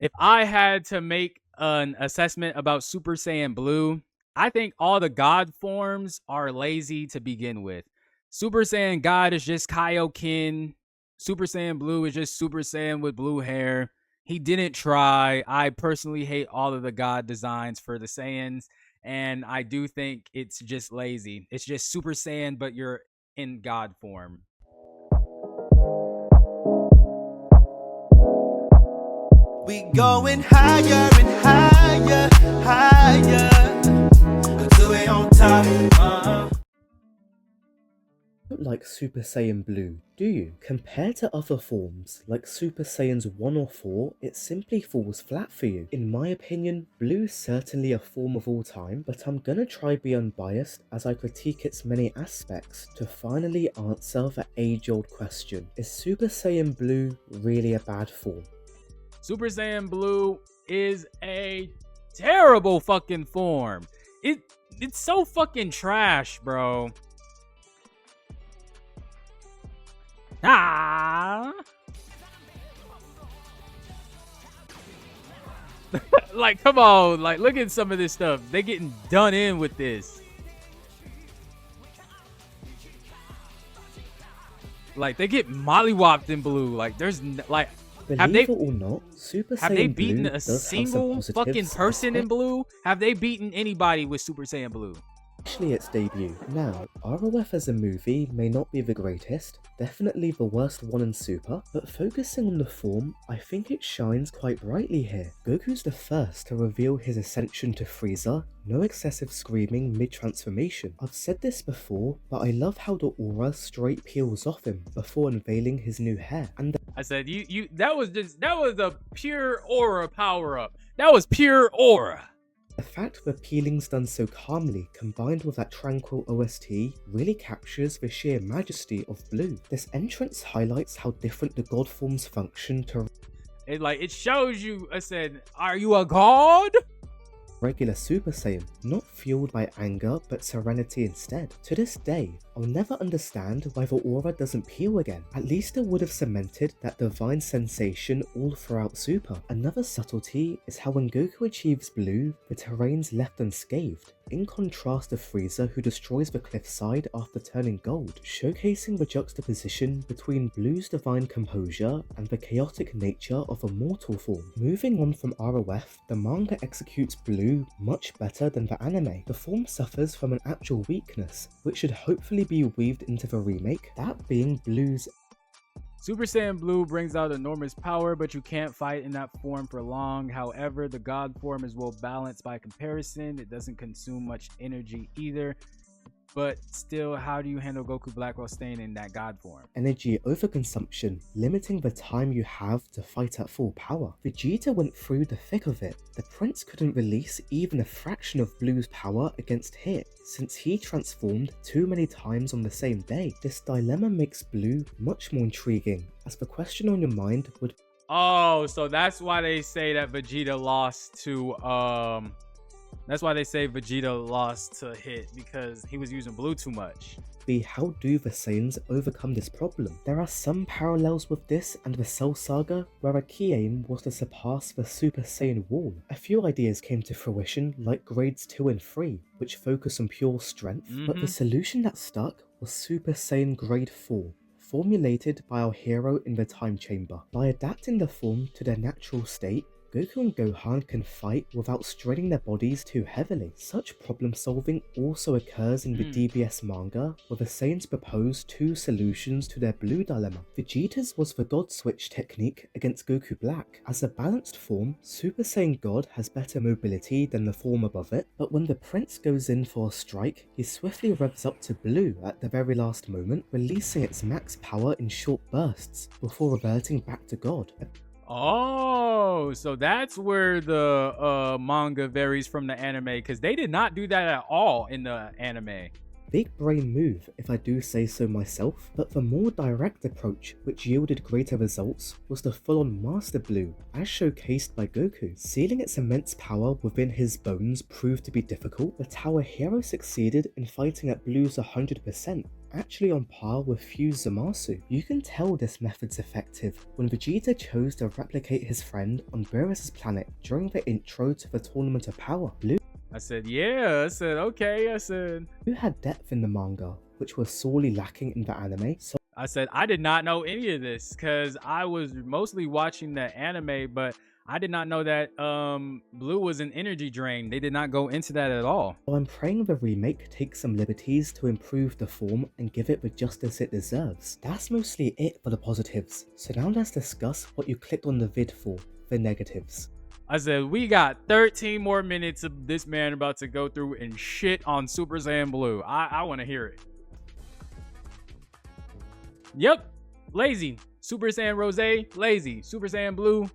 If I had to make an assessment about Super Saiyan Blue, I think all the God forms are lazy to begin with. Super Saiyan God is just Kaioken. Super Saiyan Blue is just Super Saiyan with blue hair. He didn't try. I personally hate all of the God designs for the Saiyans, and I do think it's just lazy. It's just Super Saiyan, but you're in God form. We going higher and higher, higher, until we on top. Don't like Super Saiyan Blue, do you? Compared to other forms, like Super Saiyans 1 or 4, it simply falls flat for you. In my opinion, Blue's certainly a form of all time, but I'm gonna try be unbiased as I critique its many aspects to finally answer the age-old question. Is Super Saiyan Blue really a bad form? Super Saiyan Blue is a terrible fucking form. It's so fucking trash, bro. Ah. Like, come on, like, look at some of this stuff. They getting done in with this. Like, they get mollywopped in blue. Like, there's like, have Believe they it or not, Super have they Saiyan beaten Blue a does have some single positives. fucking person in blue? Have they beaten anybody with Super Saiyan Blue? Especially its debut. Now, ROF as a movie may not be the greatest, definitely the worst one in Super, but focusing on the form, I think it shines quite brightly here. Goku's the first to reveal his ascension to Frieza, no excessive screaming mid-transformation. I've said this before, but I love how the aura straight peels off him before unveiling his new hair, and I said that was a pure aura power up. That was pure aura. the fact the peeling's done so calmly, combined with that tranquil OST, really captures the sheer majesty of Blue. This entrance highlights how different the god forms function to It shows you. I said, are you a god? regular Super Saiyan, not fueled by anger but serenity instead. To this day, I'll never understand why the aura doesn't peel again. At least it would have cemented that divine sensation all throughout Super. Another subtlety is how when Goku achieves Blue, the terrain's left unscathed, in contrast to Frieza who destroys the cliffside after turning gold, showcasing the juxtaposition between Blue's divine composure and the chaotic nature of a mortal form. Moving on from ROF, the manga executes Blue much better than the anime. The form suffers from an actual weakness, which should hopefully be weaved into the remake, that being Blue's Super Saiyan Blue brings out enormous power, but you can't fight in that form for long. However, the God form is well balanced by comparison. It doesn't consume much energy either. But still, how do you handle Goku Black while staying in that God form? energy overconsumption, limiting the time you have to fight at full power. Vegeta went through the thick of it. The prince couldn't release even a fraction of Blue's power against Hit, since he transformed too many times on the same day. This dilemma makes Blue much more intriguing, as the question on your mind would Oh, so that's why they say that Vegeta lost to that's why they say Vegeta lost to Hit, because he was using blue too much. be how do the Saiyans overcome this problem? There are some parallels with this and the Cell Saga, where a key aim was to surpass the Super Saiyan wall. A few ideas came to fruition, like grades 2 and 3, which focus on pure strength, but the solution that stuck was Super Saiyan grade 4, formulated by our hero in the time chamber. By adapting the form to their natural state, Goku and Gohan can fight without straining their bodies too heavily. Such problem solving also occurs in the DBS manga, where the Saiyans propose two solutions to their blue dilemma. Vegeta's was the God Switch technique against Goku Black. As a balanced form, Super Saiyan God has better mobility than the form above it, but when the Prince goes in for a strike, he swiftly revs up to blue at the very last moment, releasing its max power in short bursts, before reverting back to God. Oh, so that's where the manga varies from the anime, because they did not do that at all in the anime. Big brain move, if I do say so myself, but the more direct approach, which yielded greater results, was the full-on Master Blue, as showcased by Goku. Sealing its immense power within his bones proved to be difficult, but our hero succeeded in fighting at Blue's 100%, actually on par with Fuse Zamasu. You can tell this method's effective when Vegeta chose to replicate his friend on Beerus' planet during the intro to the Tournament of Power. Blue I said, yeah. I said, okay. I said, had depth in the manga, which was sorely lacking in the anime, so I said, I did not know any of this because I was mostly watching the anime, but I did not know that Blue was an energy drain. They did not go into that at all. I'm praying the remake takes some liberties to improve the form and give it the justice it deserves. That's mostly it for the positives, so now let's discuss what you clicked on the vid for, the negatives. I said, we got 13 more minutes of this man about to go through and shit on Super Saiyan Blue. I want to hear it. Yep, lazy. Super Saiyan Rose, lazy. Super Saiyan Blue,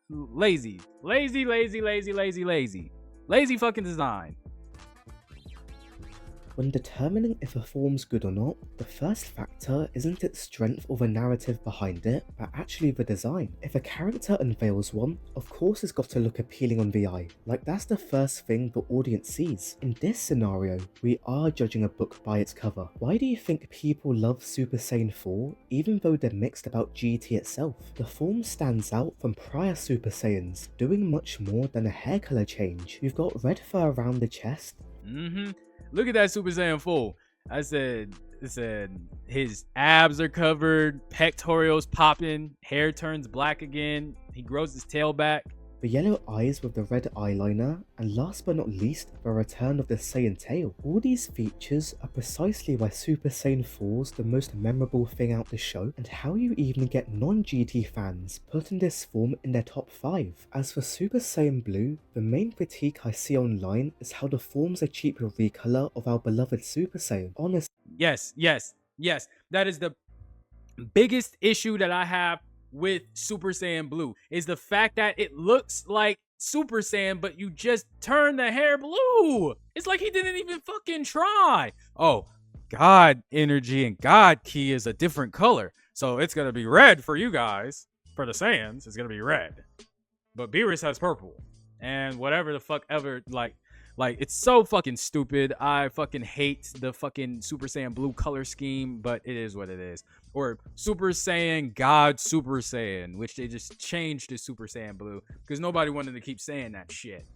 lazy. Lazy, lazy, lazy, lazy, lazy. Lazy fucking design. When determining if a form's good or not, the first factor isn't its strength or the narrative behind it, but actually the design. If a character unveils one, of course it's got to look appealing on the eye, like that's the first thing the audience sees. In this scenario, we are judging a book by its cover. Why do you think people love Super Saiyan 4 even though they're mixed about GT itself? The form stands out from prior Super Saiyans, doing much more than a hair colour change. You've got red fur around the chest. Look at that Super Saiyan 4. I said his abs are covered, pectorals popping, hair turns black again, he grows his tail back. The yellow eyes with the red eyeliner, and last but not least, the return of the Saiyan tail. All these features are precisely why Super Saiyan 4's the most memorable thing out the show, and how you even get non-GT fans putting this form in their top 5. As for Super Saiyan Blue, the main critique I see online is how the form's a cheap recolor of our beloved Super Saiyan. Honestly, Yes. That is the biggest issue that I have with Super Saiyan Blue, is the fact that it looks like Super Saiyan, but you just turn the hair blue. It's like he didn't even fucking try. Oh, God energy and God ki is a different color, so it's gonna be red for you guys. For the Saiyans, it's gonna be red, but Beerus has purple and whatever the fuck ever. Like, it's so fucking stupid. I fucking hate the fucking Super Saiyan Blue color scheme, but it is what it is. Or Super Saiyan God Super Saiyan, which they just changed to Super Saiyan Blue because nobody wanted to keep saying that shit.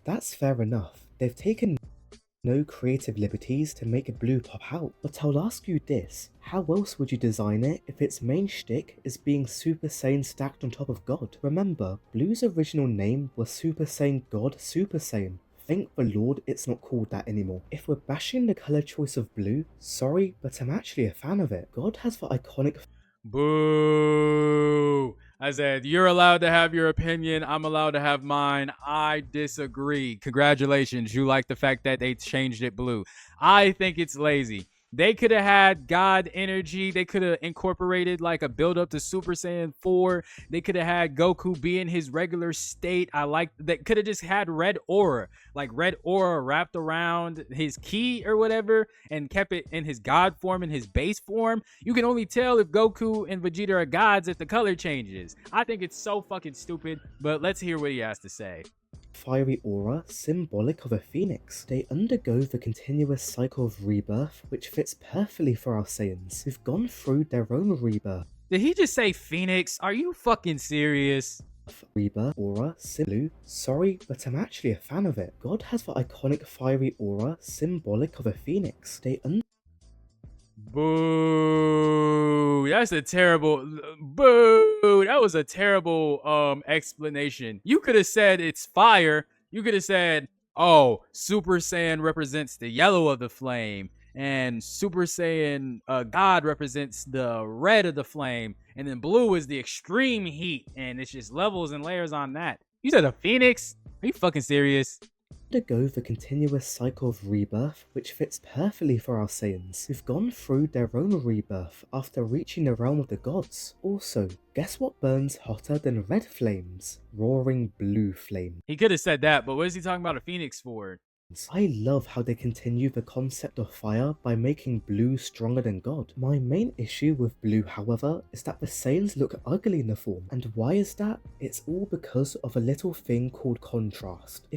that's fair enough. They've taken no creative liberties to make Blue pop out, but I'll ask you this, how else would you design it if its main shtick is being Super Saiyan stacked on top of God? Remember, Blue's original name was Super Saiyan God Super Saiyan. Thank the Lord it's not called that anymore. If we're bashing the colour choice of Blue, sorry, but I'm actually a fan of it. God has the iconic... Boo! I said, you're allowed to have your opinion. I'm allowed to have mine. I disagree. Congratulations. You like the fact that they changed it blue. I think it's lazy. They could have had God energy. They could have incorporated like a build up to Super Saiyan 4. They could have had Goku be in his regular state. I like that. Could have just had red aura, like red aura wrapped around his ki or whatever, and kept it in his God form, in his base form. You can only tell if Goku and Vegeta are gods if the color changes. I think it's so fucking stupid, but let's hear what he has to say. Fiery aura, symbolic of a phoenix. They undergo the continuous cycle of rebirth, which fits perfectly for our Saiyans, who've gone through their own rebirth. Did he just say phoenix? Are you fucking serious? Rebirth, aura, blue. Sorry, but I'm actually a fan of it. God has the iconic fiery aura, symbolic of a phoenix. Boo! That's a terrible... Boo! That was a terrible explanation. You could have said it's fire. You could have said, oh, Super Saiyan represents the yellow of the flame, and Super Saiyan God represents the red of the flame, and then blue is the extreme heat, and it's just levels and layers on that. You said a phoenix? Are you fucking serious? Undergo the continuous cycle of rebirth, which fits perfectly for our Saiyans, who've gone through their own rebirth after reaching the realm of the gods. Also, guess what burns hotter than red flames? Roaring blue flame. He could have said that, but what is he talking about a phoenix for? I love how they continue the concept of fire by making blue stronger than God. My main issue with blue, however, is that the Saiyans look ugly in the form. And why is that? It's all because of a little thing called contrast.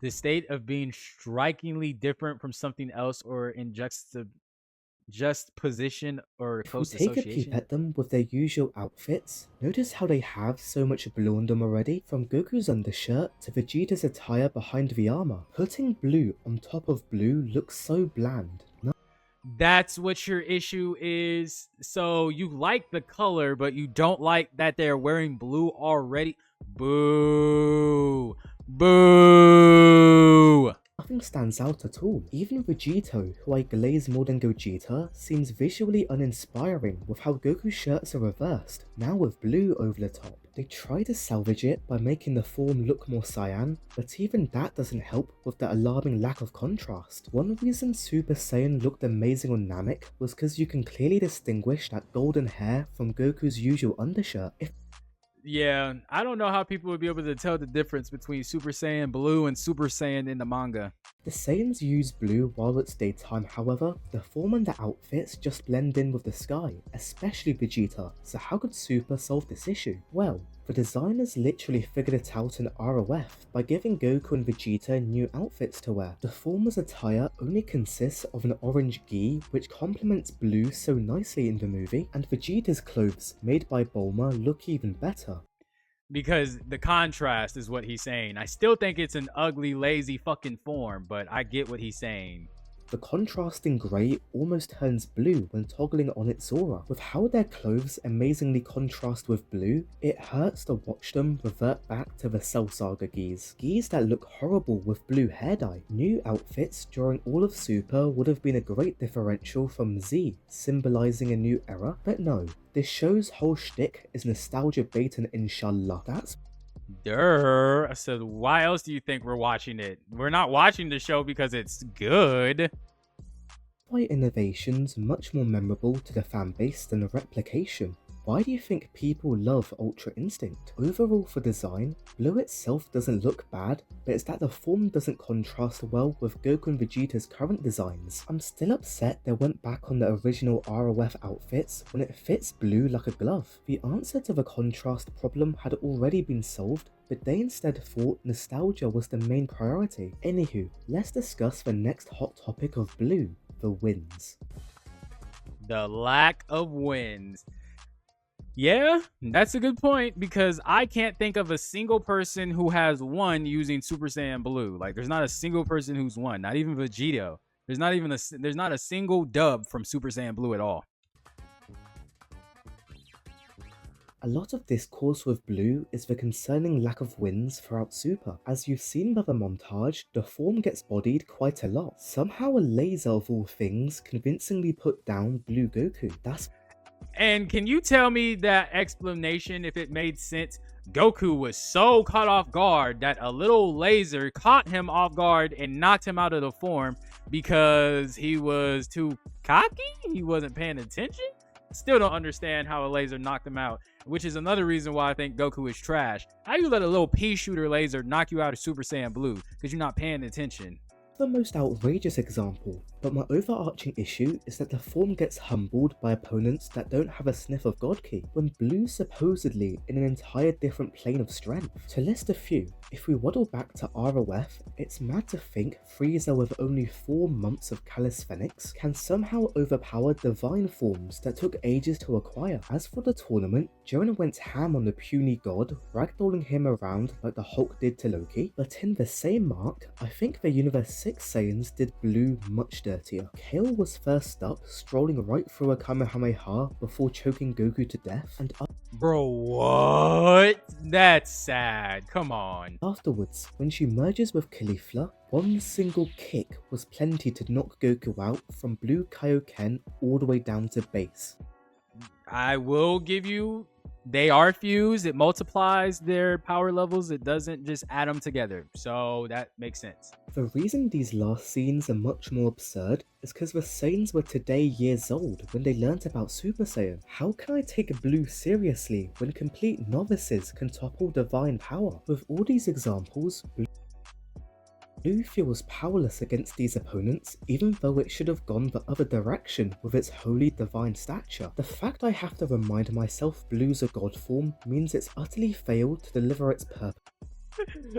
The state of being strikingly different from something else or in just position or If we close take a peep association. at them with their usual outfits, notice how they have so much blue on them already, from Goku's undershirt to Vegeta's attire behind the armor. Putting blue on top of blue looks so bland. That's what your issue is. So you like the color, but you don't like that they're wearing blue already. Boo. Boo. Nothing stands out at all. Even Vegito, who I glaze more than Gogeta, seems visually uninspiring with how Goku's shirts are reversed, now with blue over the top. They try to salvage it by making the form look more cyan, but even that doesn't help with the alarming lack of contrast. One reason Super Saiyan looked amazing on Namek was because you can clearly distinguish that golden hair from Goku's usual undershirt. Yeah, I don't know how people would be able to tell the difference between Super Saiyan Blue and Super Saiyan in the manga. The Saiyans use blue while it's daytime, however, the form and the outfits just blend in with the sky, especially Vegeta, so how could Super solve this issue? Well, the designers literally figured it out in ROF by giving Goku and Vegeta new outfits to wear. The former's attire only consists of an orange gi which complements blue so nicely in the movie, and Vegeta's clothes, made by Bulma, look even better. Because the contrast is what he's saying. I still think it's an ugly, lazy fucking form, but I get what he's saying. The contrasting grey almost turns blue when toggling on its aura. With how their clothes amazingly contrast with blue, it hurts to watch them revert back to the Cell Saga gis. Gis that look horrible with blue hair dye. New outfits during all of Super would have been a great differential from Z, symbolising a new era, but no. This show's whole shtick is nostalgia bait and inshallah. That's So why else do you think we're watching it? We're not watching the show because it's good. why innovation's much more memorable to the fanbase than a replication. Why do you think people love Ultra Instinct? Overall for design, Blue itself doesn't look bad, but it's that the form doesn't contrast well with Goku and Vegeta's current designs. I'm still upset they went back on the original ROF outfits when it fits Blue like a glove. The answer to the contrast problem had already been solved, but they instead thought nostalgia was the main priority. Anywho, let's discuss the next hot topic of Blue, the wins. The lack of wins. Yeah, that's a good point, because I can't think of a single person who has won using Super Saiyan Blue. Like, there's not a single person who's won, not even Vegito. There's not a single dub from Super Saiyan Blue at all. A lot of discourse with Blue is the concerning lack of wins throughout Super. As you've seen by the montage, the form gets bodied quite a lot. Somehow a laser of all things convincingly put down Blue Goku. And can you tell me that explanation, if it made sense? Goku was so caught off guard that a little laser caught him off guard and knocked him out of the form because he was too cocky? He wasn't paying attention? Still don't understand how a laser knocked him out, which is another reason why I think Goku is trash. How you let a little pea shooter laser knock you out of Super Saiyan Blue because you're not paying attention? The most outrageous example, but my overarching issue is that the form gets humbled by opponents that don't have a sniff of God Ki, when Blue's supposedly in an entire different plane of strength. To list a few, if we waddle back to ROF, it's mad to think Frieza with only 4 months of calisthenics can somehow overpower divine forms that took ages to acquire. As for the tournament, Jiren went ham on the puny god, ragdolling him around like the Hulk did to Loki, but in the same mark, I think the Universe 6 Saiyans did Blue much dirtier. Kale was first up, strolling right through a Kamehameha before choking Goku to death, and Bro, what? That's sad. Come on. afterwards, when she merges with Caulifla, one single kick was plenty to knock Goku out from Blue Kaioken all the way down to base. I will give you, they are fused. It multiplies their power levels. It doesn't just add them together. So that makes sense. The reason these last scenes are much more absurd is because the Saiyans were today years old when they learnt about Super Saiyan. How can I take Blue seriously when complete novices can topple divine power? With all these examples, Blue feels powerless against these opponents, even though it should have gone the other direction with its holy divine stature. The fact I have to remind myself Blue's a god form means it's utterly failed to deliver its purpose.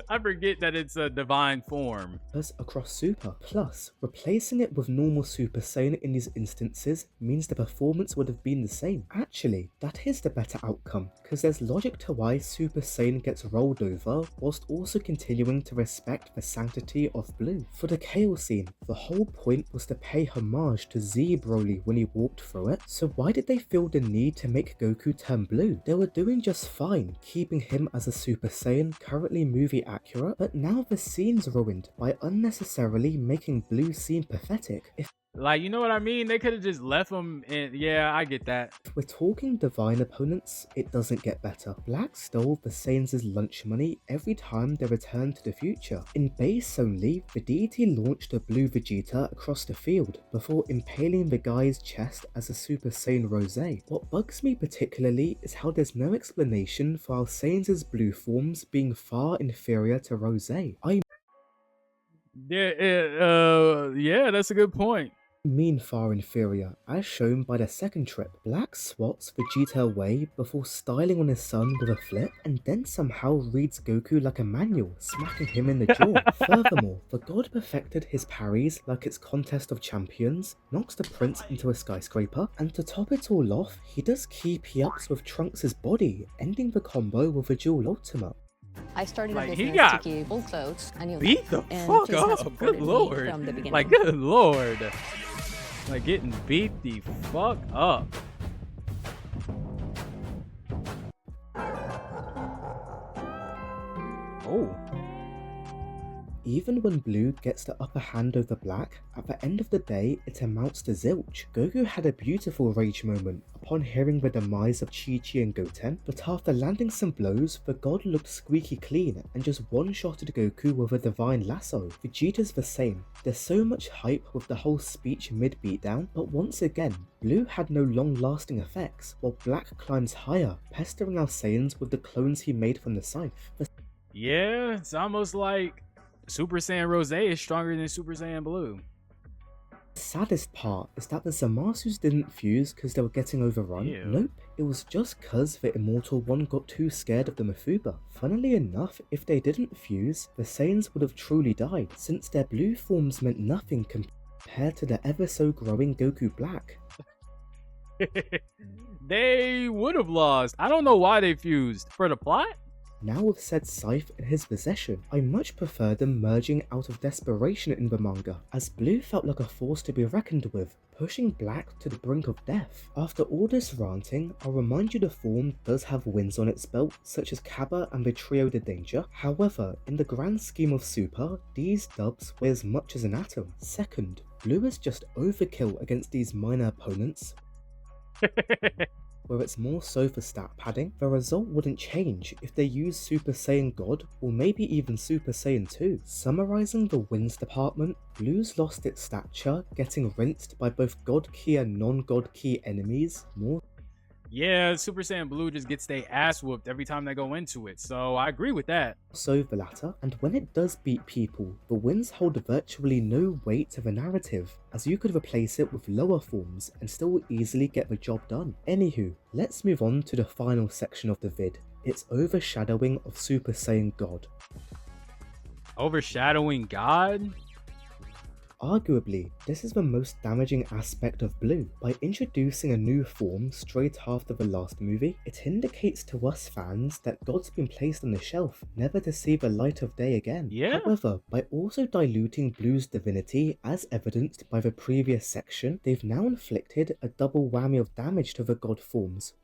I forget that it's a divine form. Across Super. Plus, replacing it with normal Super Saiyan in these instances means the performance would have been the same. Actually, that is the better outcome, because there's logic to why Super Saiyan gets rolled over, whilst also continuing to respect the sanctity of Blue. For the Chaos scene, the whole point was to pay homage to Z Broly when he walked through it, so why did they feel the need to make Goku turn blue? They were doing just fine, keeping him as a Super Saiyan, currently movie accurate, but now the scene's ruined by unnecessarily making Blue seem pathetic. If Like, you know what I mean? They could have just left him in. Yeah, I get that. we're talking divine opponents, it doesn't get better. Black stole the Saiyans' lunch money every time they returned to the future. In base only, the deity launched a blue Vegeta across the field before impaling the guy's chest as a Super Saiyan Rose. What bugs me particularly is how there's no explanation for our Saiyans' blue forms being far inferior to Rose. Yeah, that's a good point. Mean far inferior, as shown by the second trip. Black swats Vegeta away before styling on his son with a flip, and then somehow reads Goku like a manual, smacking him in the jaw. Furthermore, the god perfected his parries like it's Contest of Champions, knocks the prince into a skyscraper, and to top it all off, he does key P-ups with Trunks' body, ending the combo with a dual ultimate. I started Like, a he business got to keep old clothes and new Beat the and fuck Jason has up. supported Good me lord. from the beginning. Like, good lord. Like, getting beat the fuck up. Oh. Even when Blue gets the upper hand over Black, at the end of the day it amounts to zilch. Goku had a beautiful rage moment upon hearing the demise of Chi-Chi and Goten, but after landing some blows, the god looked squeaky clean and just one-shotted Goku with a divine lasso. Vegeta's the same. There's so much hype with the whole speech mid-beatdown, but once again, Blue had no long-lasting effects, while Black climbs higher, pestering our Saiyans with the clones he made from the scythe. Yeah, it's almost like Super Saiyan Rose is stronger than Super Saiyan Blue. The saddest part is that the Zamasus didn't fuse because they were getting overrun. Ew. Nope, it was just cause the Immortal One got too scared of the Mafuba. Funnily enough, if they didn't fuse, the Saiyans would have truly died, since their blue forms meant nothing compared to the ever so growing Goku Black. They would have lost. I don't know why they fused. For the plot? Now with said scythe in his possession, I much prefer them merging out of desperation in the manga, as Blue felt like a force to be reckoned with, pushing Black to the brink of death. After all this ranting, I'll remind you the form does have wins on its belt, such as Kaba and the Trio de Danger. However, in the grand scheme of Super, these dubs weigh as much as an atom. Second, Blue is just overkill against these minor opponents, where it's more so for stat padding. The result wouldn't change if they used Super Saiyan God or maybe even Super Saiyan 2. Summarizing the wins department, Blue's lost its stature, getting rinsed by both God Key and non-God Key enemies, more Yeah, Super Saiyan Blue just gets their ass whooped every time they go into it, so I agree with that. so the latter, and when it does beat people, the wins hold virtually no weight to the narrative, as you could replace it with lower forms and still easily get the job done. Anywho, let's move on to the final section of the vid. It's overshadowing of Super Saiyan God. Overshadowing God? Arguably, this is the most damaging aspect of Blue. By introducing a new form straight after the last movie, it indicates to us fans that God's been placed on the shelf, never to see the light of day again. Yeah. However, by also diluting Blue's divinity, as evidenced by the previous section, they've now inflicted a double whammy of damage to the God forms.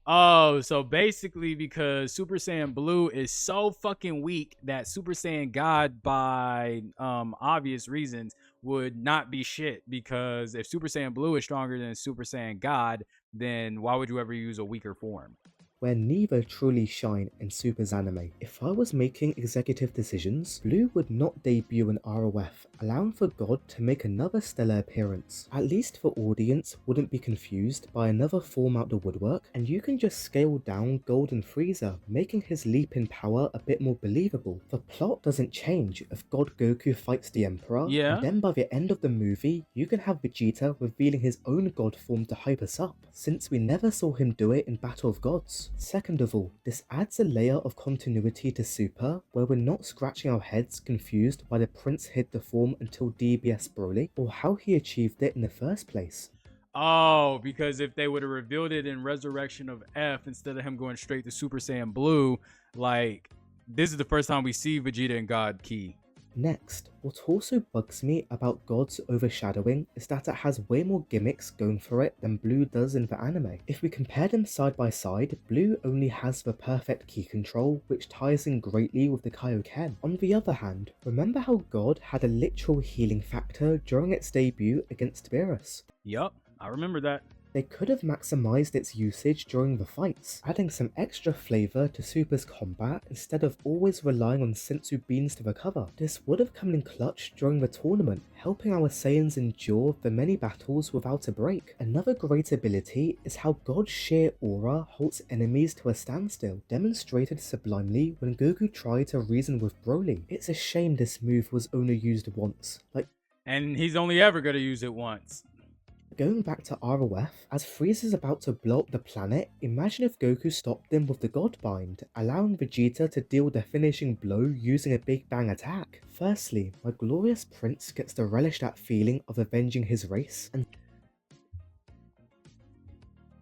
Oh, so basically because Super Saiyan Blue is so fucking weak that Super Saiyan God, by obvious reasons, would not be shit, because if Super Saiyan Blue is stronger than Super Saiyan God, then why would you ever use a weaker form? Where neither truly shine in Super's anime. If I was making executive decisions, Blue would not debut in ROF, allowing for God to make another stellar appearance. At least the audience wouldn't be confused by another form out the woodwork, and you can just scale down Golden Frieza, making his leap in power a bit more believable. The plot doesn't change if God Goku fights the Emperor, Yeah. and then by the end of the movie, you can have Vegeta revealing his own God form to hype us up, since we never saw him do it in Battle of Gods. Second of all, this adds a layer of continuity to Super, where we're not scratching our heads confused why the prince hid the form until DBS Broly, or how he achieved it in the first place. Oh, because if they would have revealed it in Resurrection of F instead of him going straight to Super Saiyan Blue, like, this is the first time we see Vegeta and God Ki. Next, what also bugs me about God's overshadowing is that it has way more gimmicks going for it than Blue does in the anime. If we compare them side by side, Blue only has the perfect ki control, which ties in greatly with the Kaioken. On the other hand, remember how God had a literal healing factor during its debut against Beerus? Yup, I remember that. They could have maximised its usage during the fights, adding some extra flavour to Super's combat instead of always relying on Senzu beans to recover. This would have come in clutch during the tournament, helping our Saiyans endure the many battles without a break. Another great ability is how God's sheer aura holds enemies to a standstill, demonstrated sublimely when Goku tried to reason with Broly. It's a shame this move was only used once. And he's only ever going to use it once. Going back to ROF, as Frieza's about to blow up the planet, imagine if Goku stopped him with the God Bind, allowing Vegeta to deal the finishing blow using a Big Bang attack. Firstly, my glorious prince gets to relish that feeling of avenging his race, and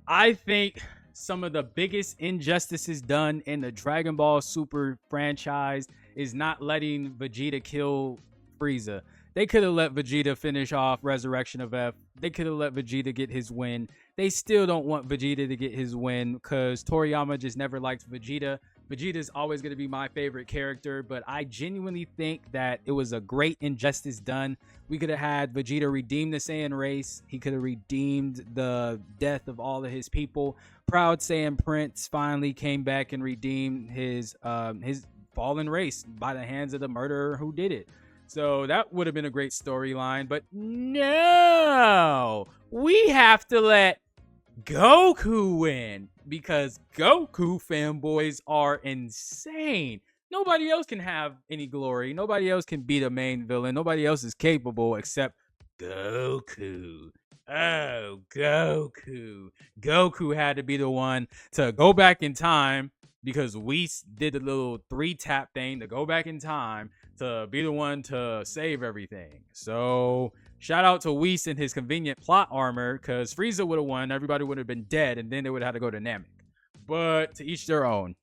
I think some of the biggest injustices done in the Dragon Ball Super franchise is not letting Vegeta kill Frieza. They could have let Vegeta finish off Resurrection of F. They could have let Vegeta get his win. They still don't want Vegeta to get his win because Toriyama just never liked Vegeta. Vegeta's always going to be my favorite character, but I genuinely think that it was a great injustice done. We could have had Vegeta redeem the Saiyan race. He could have redeemed the death of all of his people. Proud Saiyan Prince finally came back and redeemed his fallen race by the hands of the murderer who did it. So that would have been a great storyline, but no, we have to let Goku win because Goku fanboys are insane. Nobody else can have any glory. Nobody else can be the main villain. Nobody else is capable except Goku. Oh, Goku. Goku had to be the one to go back in time because Whis did the little 3-tap thing to go back in time to be the one to save everything. So shout out to Whis and his convenient plot armor, because Frieza would have won, everybody would have been dead, and then they would have had to go to Namek. But to each their own.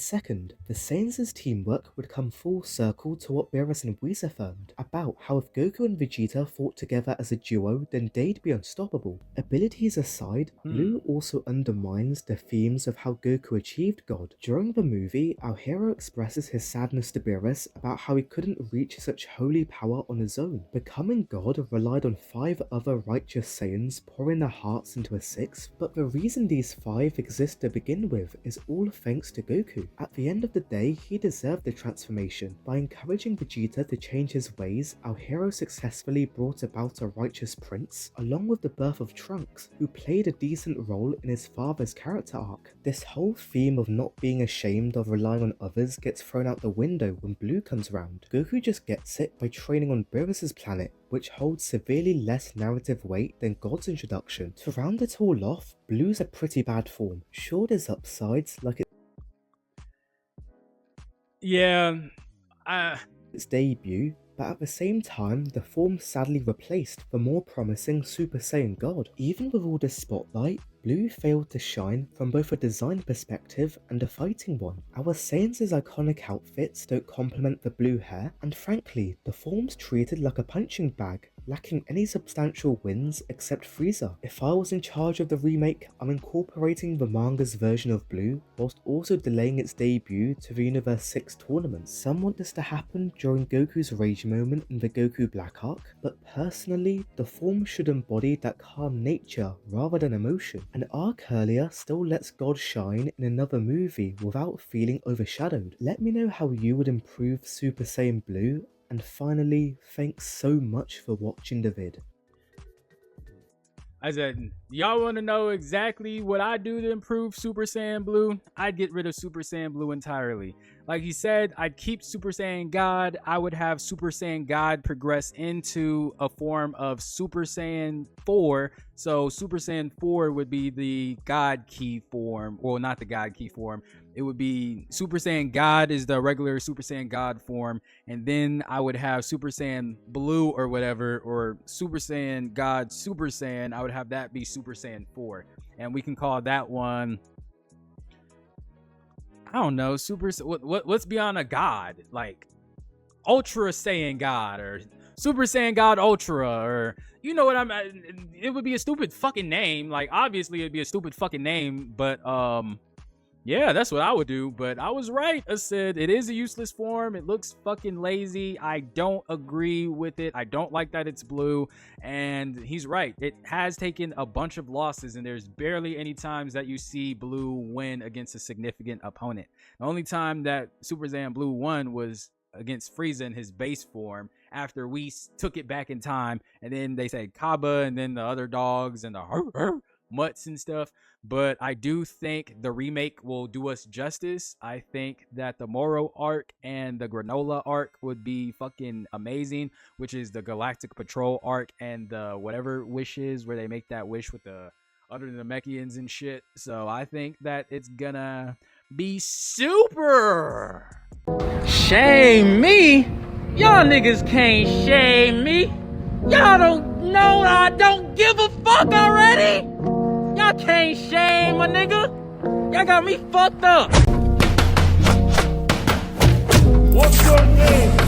second, the Saiyans' teamwork would come full circle to what Beerus and Whis affirmed about how if Goku and Vegeta fought together as a duo, then they'd be unstoppable. Abilities aside, Blue also undermines the themes of how Goku achieved God. During the movie, our hero expresses his sadness to Beerus about how he couldn't reach such holy power on his own. Becoming God relied on 5 other righteous Saiyans pouring their hearts into a 6th, but the reason these 5 exist to begin with is all thanks to Goku. At the end of the day, he deserved the transformation. By encouraging Vegeta to change his ways, our hero successfully brought about a righteous prince, along with the birth of Trunks, who played a decent role in his father's character arc. This whole theme of not being ashamed of relying on others gets thrown out the window when Blue comes round. Goku just gets it by training on Beerus' planet, which holds severely less narrative weight than God's introduction. To round it all off, Blue's a pretty bad form. Sure, there's upsides, like its debut, but at the same time, the form sadly replaced the more promising Super Saiyan God. Even with all this spotlight, Blue failed to shine from both a design perspective and a fighting one. Our Saiyans' iconic outfits don't complement the blue hair, and frankly, the form's treated like a punching bag, lacking any substantial wins except Frieza. If I was in charge of the remake, I'm incorporating the manga's version of Blue, whilst also delaying its debut to the Universe 6 tournament. Some want this to happen during Goku's rage moment in the Goku Black arc, but personally, the form should embody that calm nature rather than emotion. An arc earlier still lets God shine in another movie without feeling overshadowed. Let me know how you would improve Super Saiyan Blue. And finally, thanks so much for watching the vid. I said, y'all want to know exactly what I do to improve Super Saiyan Blue? I'd get rid of Super Saiyan Blue entirely. Like he said, I'd keep Super Saiyan God. I would have Super Saiyan God progress into a form of Super Saiyan 4. So Super Saiyan 4 would be the God key form. Well, not the God key form. It would be Super Saiyan God is the regular Super Saiyan God form. And then I would have Super Saiyan Blue or whatever, or Super Saiyan God Super Saiyan. I would have that be Super Saiyan 4. And we can call that one, I don't know, what's beyond a god? Like Ultra Saiyan God or Super Saiyan God Ultra, or you know what it would be a stupid fucking name. Like obviously it'd be a stupid fucking name, but yeah, that's what I would do. But I was right. I said it is a useless form. It looks fucking lazy. I don't agree with it. I don't like that it's blue. And he's right. It has taken a bunch of losses, and there's barely any times that you see blue win against a significant opponent. The only time that Super Saiyan Blue won was against Frieza in his base form, after we took it back in time, and then they say Kaba, and then the other dogs and the mutts and stuff. But I do think the remake will do us justice. I think that the Moro arc and the Granola arc would be fucking amazing, which is the Galactic Patrol arc and the whatever wishes where they make that wish with the other Namekians and shit. So I think that it's gonna be super. Shame me? Y'all niggas can't shame me. Y'all don't know I don't give a fuck already? Y'all can't shame a nigga. Y'all got me fucked up. What's your name?